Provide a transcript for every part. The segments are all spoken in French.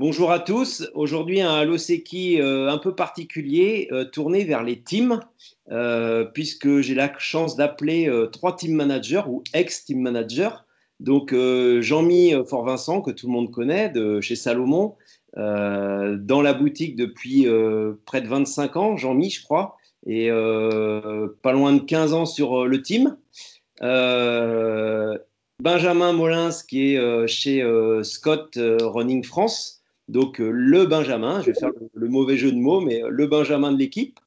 Bonjour à tous. Aujourd'hui, un Loseki un peu particulier, tourné vers les teams, puisque j'ai la chance d'appeler trois team managers ou ex-team managers. Donc, Jean-Mi Fort-Vincent, que tout le monde connaît, de chez Salomon, dans la boutique depuis près de 25 ans, Jean-Mi, je crois, et pas loin de 15 ans sur le team. Euh, Benjamin Molins, qui est chez Scott Running France. Donc, le Benjamin, je vais faire le mauvais jeu de mots, mais le Benjamin de l'équipe.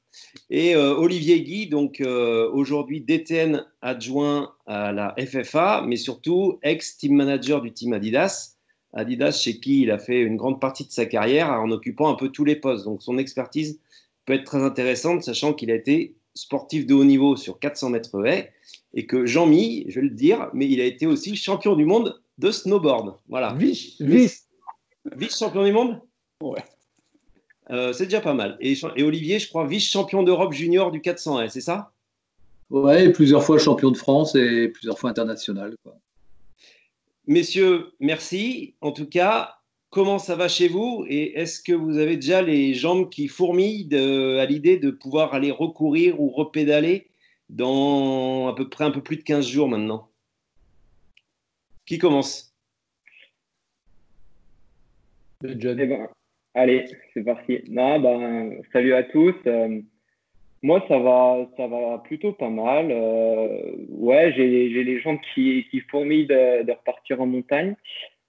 Et Olivier Guy, donc aujourd'hui DTN adjoint à la FFA, mais surtout ex-team manager du team Adidas. Adidas, chez qui il a fait une grande partie de sa carrière en occupant un peu tous les postes. Donc, son expertise peut être très intéressante, sachant qu'il a été sportif de haut niveau sur 400 mètres haies et que Jean-Mi, je vais le dire, mais il a été aussi champion du monde de snowboard. Voilà. Vice-champion du monde. Ouais. C'est déjà pas mal. Et Olivier, je crois, vice-champion d'Europe junior du 400 haies, c'est ça? Ouais, plusieurs fois champion de France et plusieurs fois international, quoi. Messieurs, merci. En tout cas, comment ça va chez vous? Et est-ce que vous avez déjà les jambes qui fourmillent à l'idée de pouvoir aller recourir ou repédaler dans à peu près un peu plus de 15 jours maintenant? Qui commence? John. Eh ben, allez, c'est parti. Non, salut à tous. Moi, ça va plutôt pas mal. Ouais, j'ai les jambes qui fourmillent de repartir en montagne.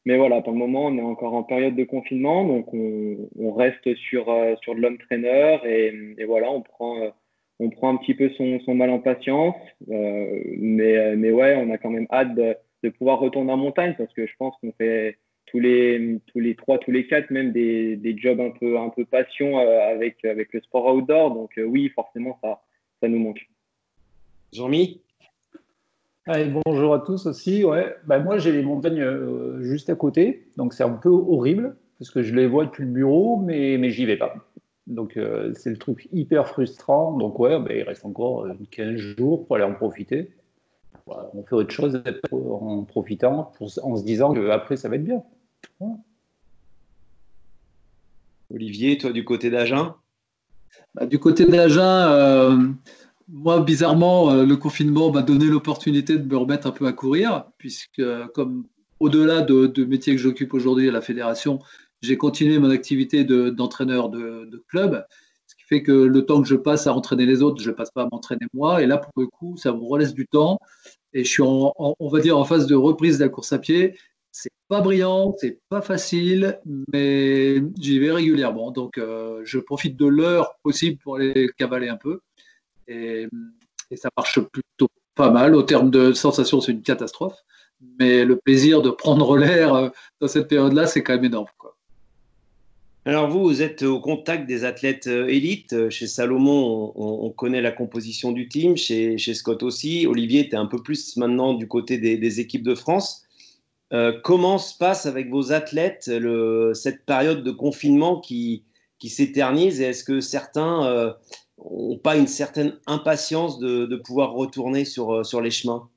Mais voilà, pour le moment, on est encore en période de confinement, donc on reste sur de l'home trainer et voilà, on prend un petit peu son mal en patience. Mais ouais, on a quand même hâte de pouvoir retourner en montagne parce que je pense qu'on fait tous les trois, tous les quatre, même des jobs un peu passion avec le sport outdoor. Donc oui, forcément, ça nous manque. Jean-Mi? Allez, bonjour à tous aussi. Ouais. Moi, j'ai les montagnes juste à côté, donc c'est un peu horrible parce que je les vois depuis le bureau, mais j'y vais pas. Donc c'est le truc hyper frustrant. Donc ouais, il reste encore 15 jours pour aller en profiter. Voilà, on fait autre chose en profitant, en se disant qu'après ça va être bien. Ouais. Olivier, toi du côté d'Agen? Du côté d'Agen, moi, bizarrement, le confinement m'a donné l'opportunité de me remettre un peu à courir, puisque comme au-delà de métier que j'occupe aujourd'hui à la fédération, j'ai continué mon activité d'entraîneur de club, ce qui fait que le temps que je passe à entraîner les autres, je ne passe pas à m'entraîner moi. Et là, pour le coup, ça me relaisse du temps. Et je suis, on va dire, en phase de reprise de la course à pied. C'est pas brillant, c'est pas facile, mais j'y vais régulièrement. Donc, je profite de l'heure possible pour aller cavaler un peu. Et, et ça marche plutôt pas mal. Au terme de sensation, c'est une catastrophe. Mais le plaisir de prendre l'air dans cette période-là, c'est quand même énorme, quoi. Alors vous êtes au contact des athlètes élites. Chez Salomon, on connaît la composition du team. Chez Scott aussi. Olivier, tu es un peu plus maintenant du côté des équipes de France. Comment se passe avec vos athlètes cette période de confinement qui s'éternise? Et est-ce que certains n'ont pas une certaine impatience de pouvoir retourner sur les chemins?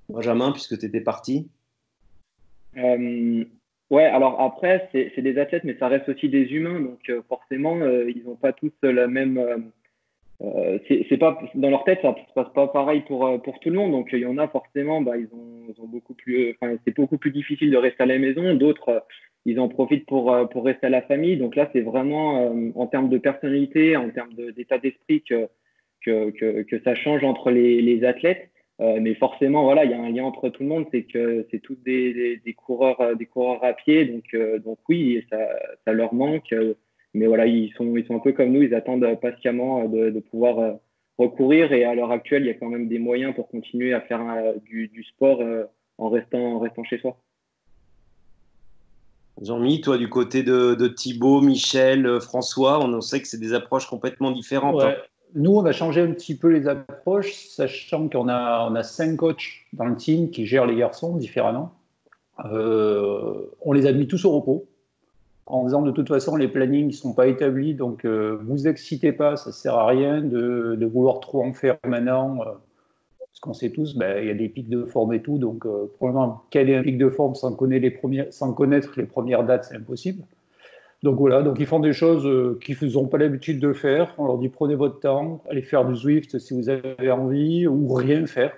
Benjamin, puisque tu étais parti. Ouais, alors après, c'est des athlètes, mais ça reste aussi des humains. Donc forcément, ils n'ont pas tous la même. C'est pas dans leur tête, ça se passe pas pareil pour tout le monde. Donc il y en a forcément, ils ont beaucoup plus. Enfin, c'est beaucoup plus difficile de rester à la maison. D'autres, ils en profitent pour rester à la famille. Donc là, c'est vraiment en termes de personnalité, en termes d'état d'esprit que ça change entre les athlètes. Mais forcément, voilà, il y a un lien entre tout le monde, c'est que c'est tous des coureurs à pied, donc oui, ça leur manque. Mais voilà, ils sont un peu comme nous, ils attendent patiemment de pouvoir recourir. Et à l'heure actuelle, il y a quand même des moyens pour continuer à faire du sport en restant chez soi. Jean-Mi, toi du côté de Thibaut, Michel, François, on sait que c'est des approches complètement différentes. Ouais. Nous, on a changé un petit peu les approches, sachant qu'on a 5 coachs dans le team qui gèrent les garçons différemment. On les a mis tous au repos, en disant de toute façon, les plannings ne sont pas établis, donc vous excitez pas, ça ne sert à rien de vouloir trop en faire maintenant. Parce qu'on sait tous, il y a des pics de forme et tout, donc probablement quel est un pic de forme sans connaître les premières dates, c'est impossible. Donc voilà, donc ils font des choses qu'ils n'ont pas l'habitude de faire. On leur dit prenez votre temps, allez faire du Zwift si vous avez envie, ou rien faire.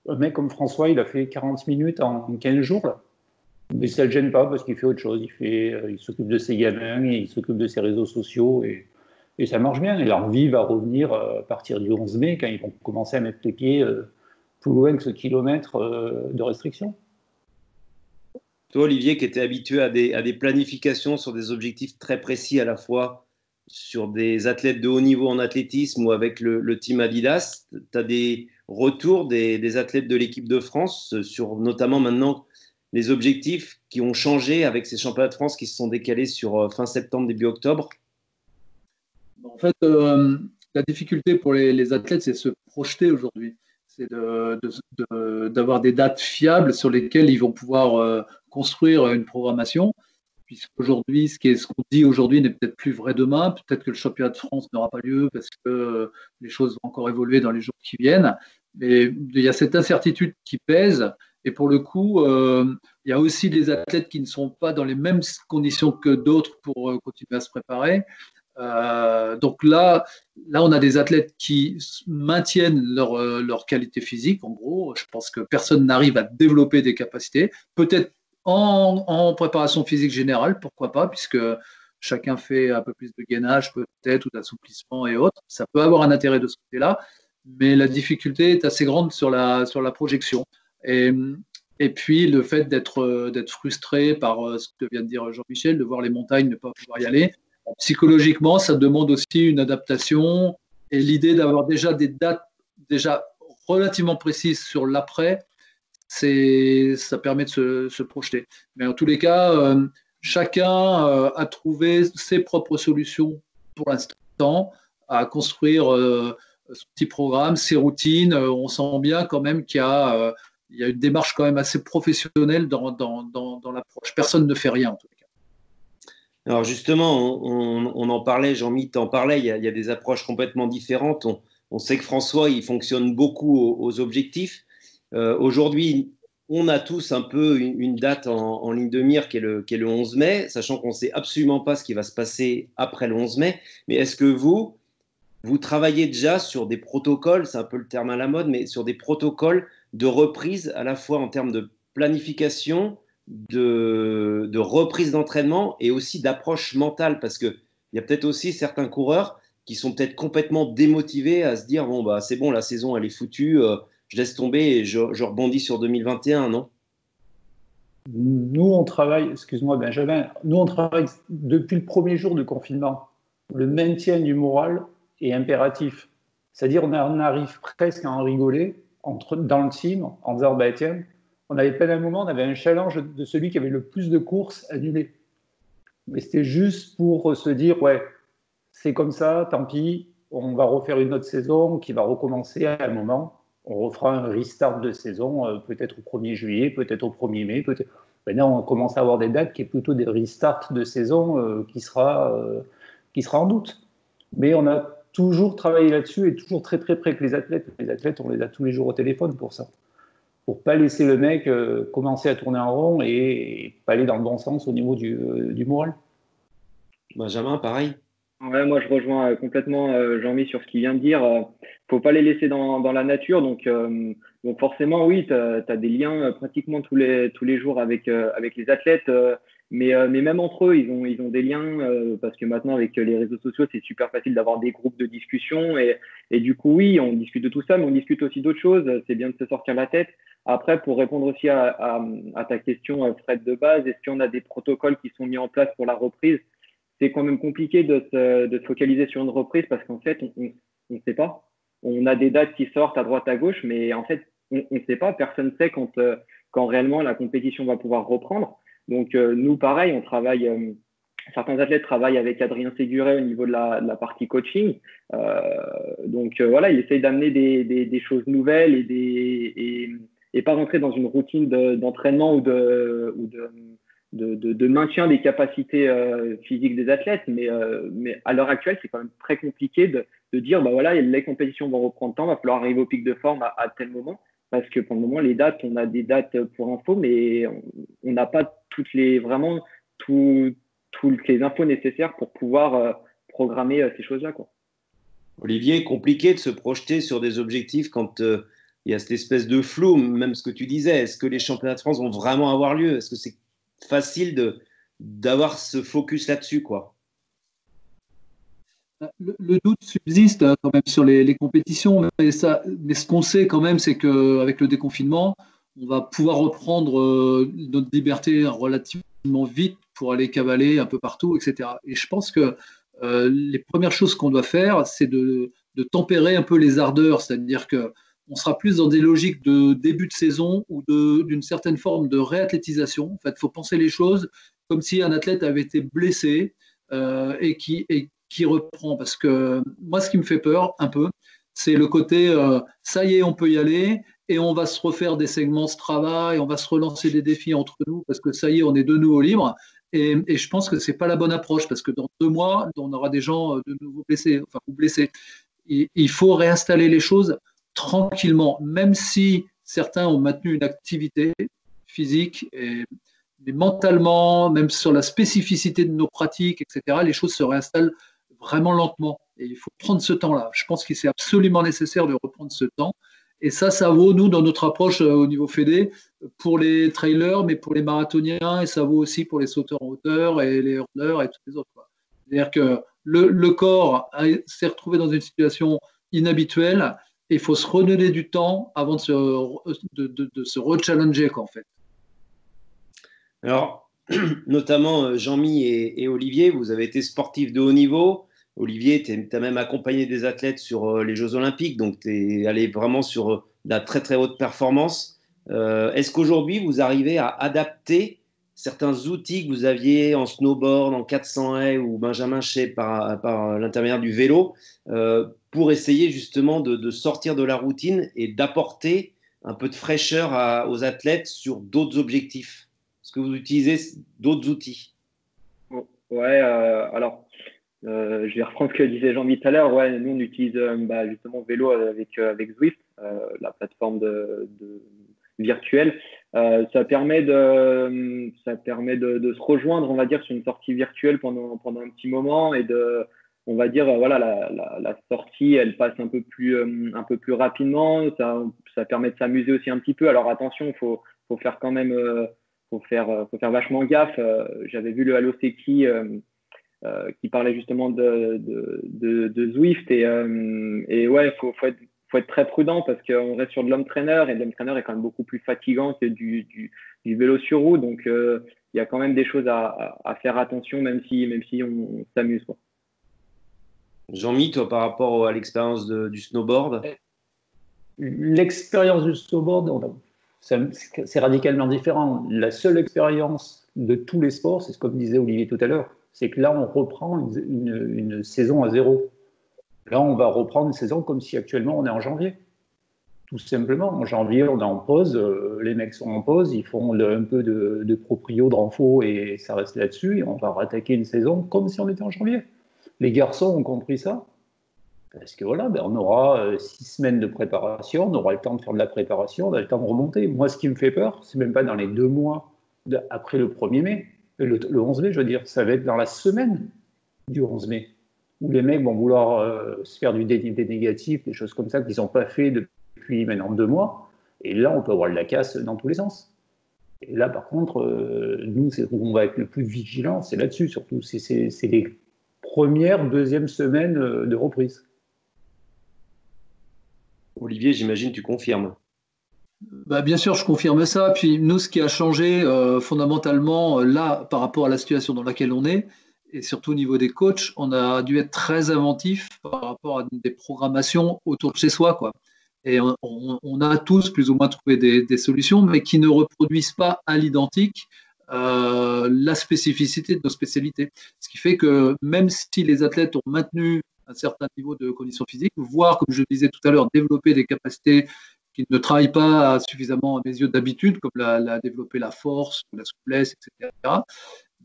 Un mec comme François, il a fait 40 minutes en 15 jours, là. Mais ça ne le gêne pas parce qu'il fait autre chose. Il s'occupe de ses gamins, il s'occupe de ses réseaux sociaux et ça marche bien. Et l'envie va revenir à partir du 11 mai quand ils vont commencer à mettre les pieds plus loin que ce kilomètre de restriction. Toi, Olivier, qui était habitué à des planifications sur des objectifs très précis à la fois sur des athlètes de haut niveau en athlétisme ou avec le team Adidas, tu as des retours des athlètes de l'équipe de France sur notamment maintenant les objectifs qui ont changé avec ces championnats de France qui se sont décalés sur fin septembre, début octobre? En fait, la difficulté pour les athlètes, c'est de se projeter aujourd'hui. C'est d'avoir des dates fiables sur lesquelles ils vont pouvoir construire une programmation. Puisqu'aujourd'hui, ce qu'on dit aujourd'hui n'est peut-être plus vrai demain. Peut-être que le championnat de France n'aura pas lieu parce que les choses vont encore évoluer dans les jours qui viennent. Mais il y a cette incertitude qui pèse. Et pour le coup, il y a aussi des athlètes qui ne sont pas dans les mêmes conditions que d'autres pour continuer à se préparer. Donc là, on a des athlètes qui maintiennent leur qualité physique. En gros, je pense que personne n'arrive à développer des capacités. Peut-être en préparation physique générale, pourquoi pas, puisque chacun fait un peu plus de gainage peut-être ou d'assouplissement et autres. Ça peut avoir un intérêt de ce côté-là, mais la difficulté est assez grande sur la projection. Et puis le fait d'être frustré par ce que vient de dire Jean-Michel, de voir les montagnes ne pas pouvoir y aller. Psychologiquement, ça demande aussi une adaptation et l'idée d'avoir déjà des dates déjà relativement précises sur l'après, ça permet de se projeter. Mais en tous les cas, chacun a trouvé ses propres solutions pour l'instant, à construire son petit programme, ses routines. On sent bien quand même qu'il y a une démarche quand même assez professionnelle dans l'approche. Personne ne fait rien en tout cas. Alors justement, on en parlait, Jean-Mi t'en parlait, il y a des approches complètement différentes. On sait que François, il fonctionne beaucoup aux objectifs. Aujourd'hui, on a tous un peu une date en ligne de mire qui est le 11 mai, sachant qu'on ne sait absolument pas ce qui va se passer après le 11 mai. Mais est-ce que vous travaillez déjà sur des protocoles, c'est un peu le terme à la mode, mais sur des protocoles de reprise à la fois en termes de planification, de reprise d'entraînement et aussi d'approche mentale, parce qu'il y a peut-être aussi certains coureurs qui sont peut-être complètement démotivés à se dire bon, bah, c'est bon, la saison elle est foutue, je laisse tomber et je rebondis sur 2021, non? Nous, on travaille, excuse-moi Benjamin, nous on travaille depuis le premier jour du confinement. Le maintien du moral est impératif. C'est-à-dire on arrive presque à en rigoler dans le team en disant bah, tiens, on avait pas d'un moment, on avait un challenge de celui qui avait le plus de courses annulées. Mais c'était juste pour se dire ouais, c'est comme ça, tant pis, on va refaire une autre saison qui va recommencer à un moment. On refera un restart de saison, peut-être au 1er juillet, peut-être au 1er mai. Maintenant, on commence à avoir des dates qui est plutôt des restarts de saison qui sera en doute. Mais on a toujours travaillé là-dessus et toujours très très près que les athlètes. Les athlètes, on les a tous les jours au téléphone pour ça. Pour ne pas laisser le mec commencer à tourner en rond et pas aller dans le bon sens au niveau du moral. Benjamin, pareil. Ouais, moi je rejoins complètement Jean-Mi sur ce qu'il vient de dire. Faut pas les laisser dans la nature. Donc forcément, oui, tu as des liens pratiquement tous les jours avec les athlètes. Mais même entre eux, ils ont des liens parce que maintenant, avec les réseaux sociaux, c'est super facile d'avoir des groupes de discussion. Et du coup, oui, on discute de tout ça, mais on discute aussi d'autres choses. C'est bien de se sortir la tête. Après, pour répondre aussi à ta question, Fred, de base, est-ce qu'on a des protocoles qui sont mis en place pour la reprise? C'est quand même compliqué de se focaliser sur une reprise parce qu'en fait, on ne sait pas. On a des dates qui sortent à droite, à gauche, mais en fait, on ne sait pas. Personne ne sait quand réellement la compétition va pouvoir reprendre. Donc, nous, pareil, on travaille. Certains athlètes travaillent avec Adrien Séguret au niveau de la partie coaching. Donc, voilà, il essaye d'amener des choses nouvelles et pas rentrer dans une routine d'entraînement ou de maintien des capacités physiques des athlètes. Mais à l'heure actuelle, c'est quand même très compliqué de dire, bah voilà, les compétitions vont reprendre temps, il va falloir arriver au pic de forme à tel moment. Parce que pour le moment, les dates, on a des dates pour info, mais on n'a pas toutes les infos nécessaires pour pouvoir programmer ces choses-là, quoi. Olivier, compliqué de se projeter sur des objectifs quand il y a cette espèce de flou, même ce que tu disais. Est-ce que les championnats de France vont vraiment avoir lieu? Est-ce que c'est facile d'avoir ce focus là-dessus, quoi? Le doute subsiste quand même sur les compétitions, mais ce qu'on sait quand même, c'est qu'avec le déconfinement, on va pouvoir reprendre notre liberté relativement vite pour aller cavaler un peu partout, etc. Et je pense que les premières choses qu'on doit faire, c'est de tempérer un peu les ardeurs, c'est-à-dire qu'on sera plus dans des logiques de début de saison ou d'une certaine forme de réathlétisation. En fait, il faut penser les choses comme si un athlète avait été blessé et qui reprend. Parce que moi, ce qui me fait peur un peu, c'est le côté ça y est, on peut y aller et on va se refaire des segments Strava et on va se relancer des défis entre nous parce que ça y est, on est de nouveau libre. Et je pense que ce n'est pas la bonne approche parce que dans 2 mois, on aura des gens de nouveau blessés, enfin ou blessés. Il faut réinstaller les choses tranquillement, même si certains ont maintenu une activité physique, mais mentalement, même sur la spécificité de nos pratiques, etc., les choses se réinstallent vraiment lentement. Et il faut prendre ce temps-là. Je pense que c'est absolument nécessaire de reprendre ce temps. Et ça vaut, nous, dans notre approche au niveau Fédé, pour les trailers, mais pour les marathoniens, et ça vaut aussi pour les sauteurs en hauteur et les hurdlers et tous les autres. C'est-à-dire que le corps s'est retrouvé dans une situation inhabituelle et il faut se redonner du temps avant de se re-challenger, en fait. Alors, notamment Jean-Mi et Olivier, vous avez été sportifs de haut niveau. Olivier, tu as même accompagné des athlètes sur les Jeux Olympiques, donc tu es allé vraiment sur la très très haute performance. Est-ce qu'aujourd'hui, vous arrivez à adapter certains outils que vous aviez en snowboard, en 400 haies ou Benjamin Shea par l'intermédiaire du vélo pour essayer justement de sortir de la routine et d'apporter un peu de fraîcheur aux athlètes sur d'autres objectifs? Est-ce que vous utilisez d'autres outils? Ouais, alors je vais reprendre ce que disait Jean-Mi tout à l'heure. Ouais, nous on utilise justement vélo avec Zwift, la plateforme virtuelle. Ça permet de se rejoindre, on va dire, sur une sortie virtuelle pendant un petit moment et on va dire, voilà, la sortie, elle passe un peu plus rapidement. Ça permet de s'amuser aussi un petit peu. Alors attention, faut faire quand même, faut faire vachement gaffe. J'avais vu le Alloseki qui parlait justement de Zwift et ouais, faut être très prudent parce qu'on reste sur de l'home trainer et l'home trainer est quand même beaucoup plus fatigant que du vélo sur roue. Donc il y a quand même des choses à faire attention, même si on s'amuse, quoi. Jean-Mi, toi, par rapport à l'expérience du snowboard? L'expérience du snowboard, c'est radicalement différent. La seule expérience de tous les sports, c'est comme disait Olivier tout à l'heure, c'est que là, on reprend une saison à zéro. Là, on va reprendre une saison comme si actuellement on est en janvier. Tout simplement, en janvier, on est en pause, les mecs sont en pause, ils font un peu de proprio, de renfo et ça reste là-dessus. Et on va rattaquer une saison comme si on était en janvier. Les garçons ont compris ça. Parce que voilà, on aura 6 semaines de préparation, on aura le temps de faire de la préparation, on a le temps de remonter. Moi, ce qui me fait peur, c'est même pas dans les 2 mois après le 1er mai, le 11 mai, je veux dire, ça va être dans la semaine du 11 mai, où les mecs vont vouloir se faire du dénivelé négatif, des choses comme ça qu'ils n'ont pas fait depuis maintenant 2 mois. Et là, on peut avoir de la casse dans tous les sens. Et là, par contre, nous, on va être le plus vigilant, c'est là-dessus surtout. C'est les premières, deuxièmes semaines de reprise. Olivier, j'imagine tu confirmes. Bien sûr, je confirme ça. Puis nous, ce qui a changé fondamentalement là par rapport à la situation dans laquelle on est, et surtout au niveau des coachs, on a dû être très inventif par rapport à des programmations autour de chez soi, quoi. Et on a tous plus ou moins trouvé des solutions, mais qui ne reproduisent pas à l'identique la spécificité de nos spécialités. Ce qui fait que même si les athlètes ont maintenu un certain niveau de condition physique, voire, comme je le disais tout à l'heure, développer des capacités qui ne travaillent pas suffisamment à mes yeux d'habitude, comme développer la force, la souplesse, etc.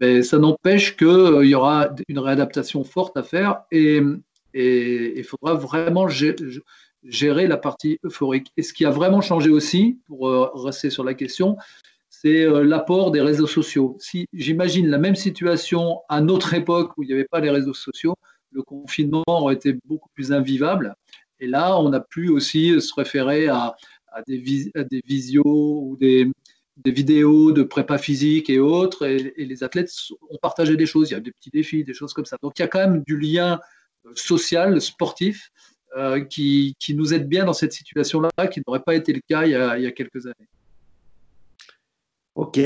Mais ça n'empêche qu'il y aura une réadaptation forte à faire et il faudra vraiment gérer la partie euphorique. Et ce qui a vraiment changé aussi, pour rester sur la question, c'est l'apport des réseaux sociaux. Si j'imagine la même situation à notre époque où il n'y avait pas les réseaux sociaux, le confinement aurait été beaucoup plus invivable. Et là, on a pu aussi se référer à des visios ou des vidéos de prépa physique et autres, et les athlètes ont partagé des choses. Il y a des petits défis, des choses comme ça. Donc, il y a quand même du lien social, sportif, qui nous aide bien dans cette situation-là, qui n'aurait pas été le cas il y a quelques années. Ok.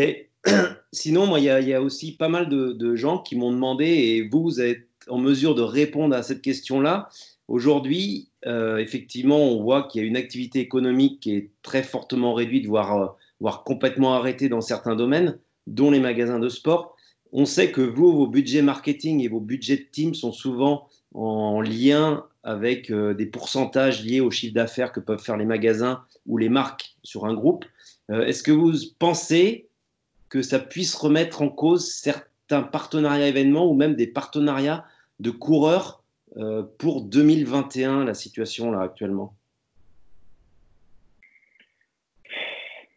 Sinon, moi, il y a aussi pas mal de gens qui m'ont demandé, et vous êtes en mesure de répondre à cette question-là. Aujourd'hui, effectivement, on voit qu'il y a une activité économique qui est très fortement réduite, voire complètement arrêtée dans certains domaines, dont les magasins de sport. On sait que vous, vos budgets marketing et vos budgets de team sont souvent en lien avec des pourcentages liés au chiffre d'affaires que peuvent faire les magasins ou les marques sur un groupe. Est-ce que vous pensez que ça puisse remettre en cause certains partenariats événements ou même des partenariats de coureurs pour 2021, la situation là actuellement?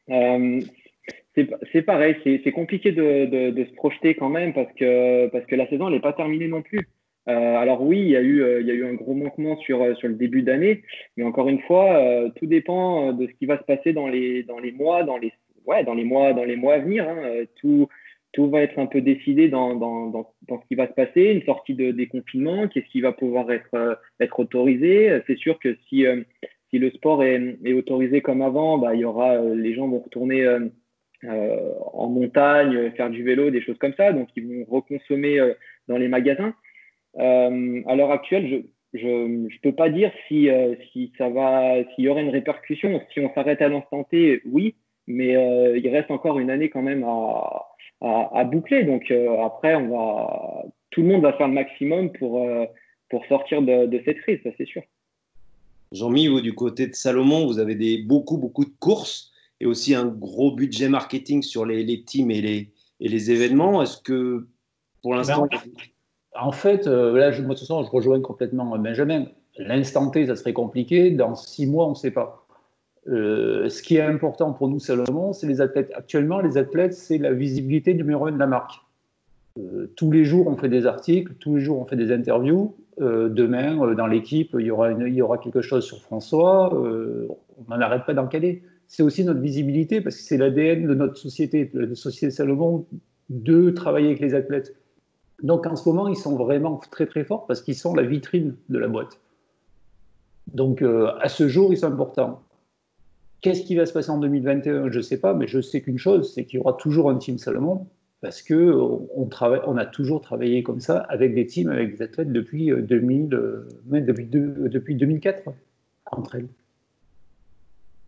C'est pareil, c'est compliqué de se projeter quand même parce que la saison n'est pas terminée non plus. Alors oui, il y a eu un gros manquement sur le début d'année, mais encore une fois, tout dépend de ce qui va se passer dans les mois, dans les mois à venir. Hein. Tout va être un peu décidé dans ce qui va se passer, une sortie de déconfinement, qu'est-ce qui va pouvoir être autorisé. C'est sûr que si le sport est autorisé comme avant, bah, les gens vont retourner en montagne, faire du vélo, des choses comme ça, donc ils vont reconsommer dans les magasins. À l'heure actuelle, je peux pas dire s'il y aurait une répercussion. Si on s'arrête à l'instant T, oui, mais il reste encore une année quand même à boucler. Donc après, tout le monde va faire le maximum pour sortir de cette crise, ça c'est sûr. Jean-Mi, vous, du côté de Salomon, vous avez beaucoup de courses et aussi un gros budget marketing sur les teams et les événements. Est-ce que pour l'instant... En fait, là, moi, de toute façon, je rejoins complètement Benjamin. L'instant T, ça serait compliqué. Dans 6 mois, on ne sait pas. Ce qui est important pour nous, Salomon, c'est les athlètes. Actuellement, les athlètes, c'est la visibilité numéro 1 de la marque. Tous les jours, on fait des articles, tous les jours, on fait des interviews. Demain, dans l'équipe, il y aura quelque chose sur François. On n'en arrête pas d'en caler. C'est aussi notre visibilité, parce que c'est l'ADN de notre société, de la société Salomon, de travailler avec les athlètes. Donc en ce moment, ils sont vraiment très très forts parce qu'ils sont la vitrine de la boîte. Donc à ce jour, ils sont importants. Qu'est-ce qui va se passer en 2021 ? Je ne sais pas, mais je sais qu'une chose, c'est qu'il y aura toujours un team Salomon parce qu'on a toujours travaillé comme ça avec des teams, avec des athlètes depuis 2004 entre elles.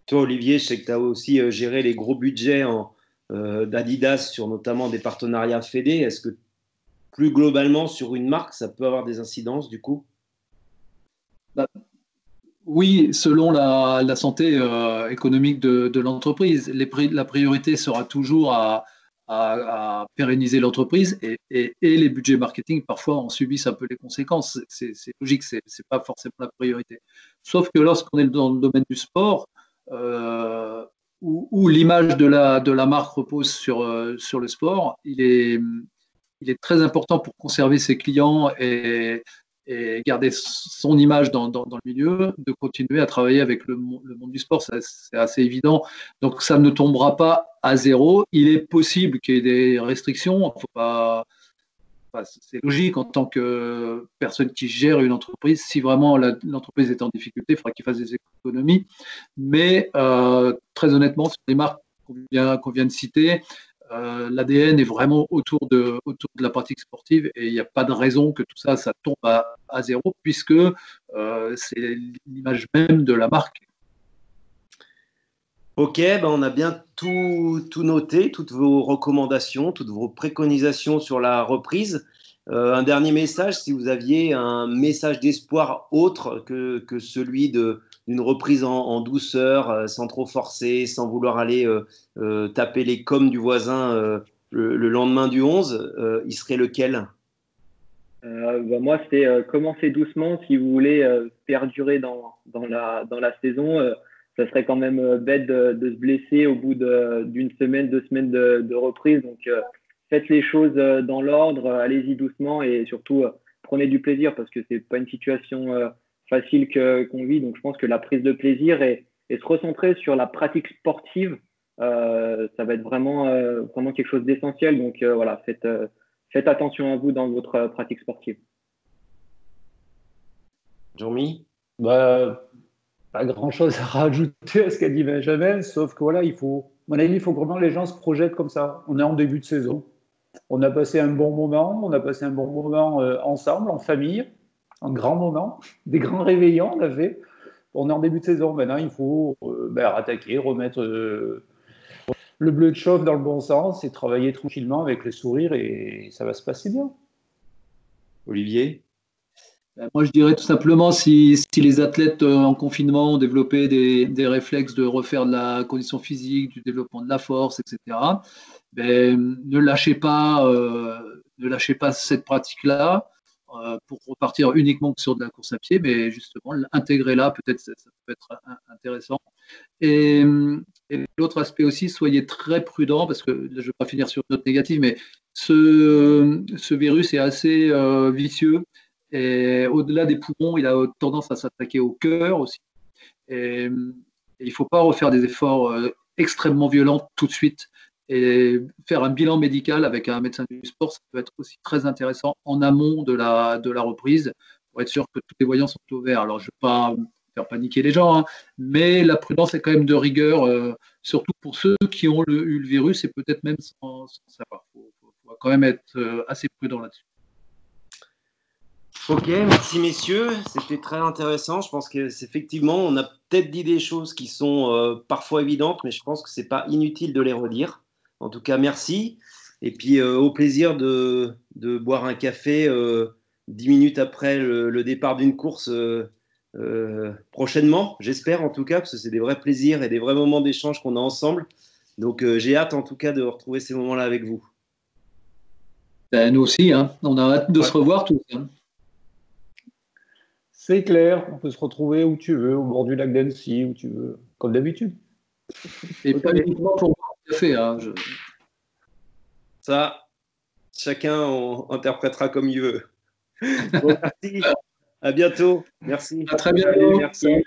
Toi, Olivier, je sais que tu as aussi géré les gros budgets d'Adidas sur notamment des partenariats fédés. Est-ce que plus globalement, sur une marque, ça peut avoir des incidences du coup? Oui, selon la santé économique de l'entreprise. La priorité sera toujours à pérenniser l'entreprise et les budgets marketing parfois en subissent un peu les conséquences. C'est logique, c'est pas forcément la priorité. Sauf que lorsqu'on est dans le domaine du sport, où l'image de la marque repose sur le sport, il est très important pour conserver ses clients et garder son image dans le milieu, de continuer à travailler avec le monde du sport, c'est assez évident. Donc ça ne tombera pas à zéro. Il est possible qu'il y ait des restrictions. Faut pas, c'est logique en tant que personne qui gère une entreprise. Si vraiment l'entreprise est en difficulté, il faudra qu'il fasse des économies. Mais très honnêtement, sur les marques qu'on vient de citer, l'ADN est vraiment autour de la pratique sportive et il n'y a pas de raison que tout ça tombe à zéro puisque c'est l'image même de la marque. Ok, ben on a bien tout noté, toutes vos recommandations, toutes vos préconisations sur la reprise. Un dernier message, si vous aviez un message d'espoir autre que celui de d'une reprise en douceur, sans trop forcer, sans vouloir aller taper les coms du voisin le lendemain du 11, il serait lequel? Moi, c'est commencer doucement si vous voulez perdurer dans la saison. Ça serait quand même bête de se blesser au bout d'une semaine, 2 semaines de reprise. Donc, faites les choses dans l'ordre, allez-y doucement et surtout prenez du plaisir parce que c'est pas une situation facile qu'on vit. Donc, je pense que la prise de plaisir et se recentrer sur la pratique sportive, ça va être vraiment quelque chose d'essentiel. Donc, voilà, faites attention à vous dans votre pratique sportive. Jean-Mi? Bah, pas grand-chose à rajouter à ce qu'a dit Benjamin, sauf que voilà, à mon avis, il faut vraiment que les gens se projettent comme ça. On est en début de saison. On a passé un bon moment, ensemble, en famille, un grand moment, des grands réveillons, on a fait. On est en début de saison. Maintenant, il faut rattaquer, remettre le bleu de chauffe dans le bon sens et travailler tranquillement avec le sourire et ça va se passer bien. Olivier? Moi, je dirais tout simplement si les athlètes en confinement ont développé des réflexes de refaire de la condition physique, du développement de la force, etc., ne lâchez pas cette pratique-là pour repartir uniquement sur de la course à pied, mais justement, intégrez-la, peut-être ça peut être intéressant. Et l'autre aspect aussi, soyez très prudents, parce que là, je ne vais pas finir sur une note négative, mais ce virus est assez vicieux. Et au-delà des poumons, il a tendance à s'attaquer au cœur aussi. Et il ne faut pas refaire des efforts extrêmement violents tout de suite. Et faire un bilan médical avec un médecin du sport, ça peut être aussi très intéressant en amont de la reprise, pour être sûr que toutes les voyants sont au vert. Alors, je ne veux pas faire paniquer les gens, hein, mais la prudence est quand même de rigueur, surtout pour ceux qui ont eu le virus et peut-être même sans savoir. Il faut quand même être assez prudent là-dessus. Ok, merci messieurs, c'était très intéressant. Je pense qu'effectivement, on a peut-être dit des choses qui sont parfois évidentes, mais je pense que c'est pas inutile de les redire. En tout cas, merci. Et puis au plaisir de boire un café 10 minutes après le départ d'une course prochainement, j'espère en tout cas, parce que c'est des vrais plaisirs et des vrais moments d'échange qu'on a ensemble. Donc j'ai hâte en tout cas de retrouver ces moments-là avec vous. Nous aussi, hein, on a hâte de se revoir tous. Hein. C'est clair, on peut se retrouver où tu veux, au bord du lac d'Annecy, où tu veux, comme d'habitude. Et pas uniquement pour boire un café. Hein, Ça, chacun interprétera comme il veut. Bon, merci, à bientôt. Merci. À très bientôt. Merci.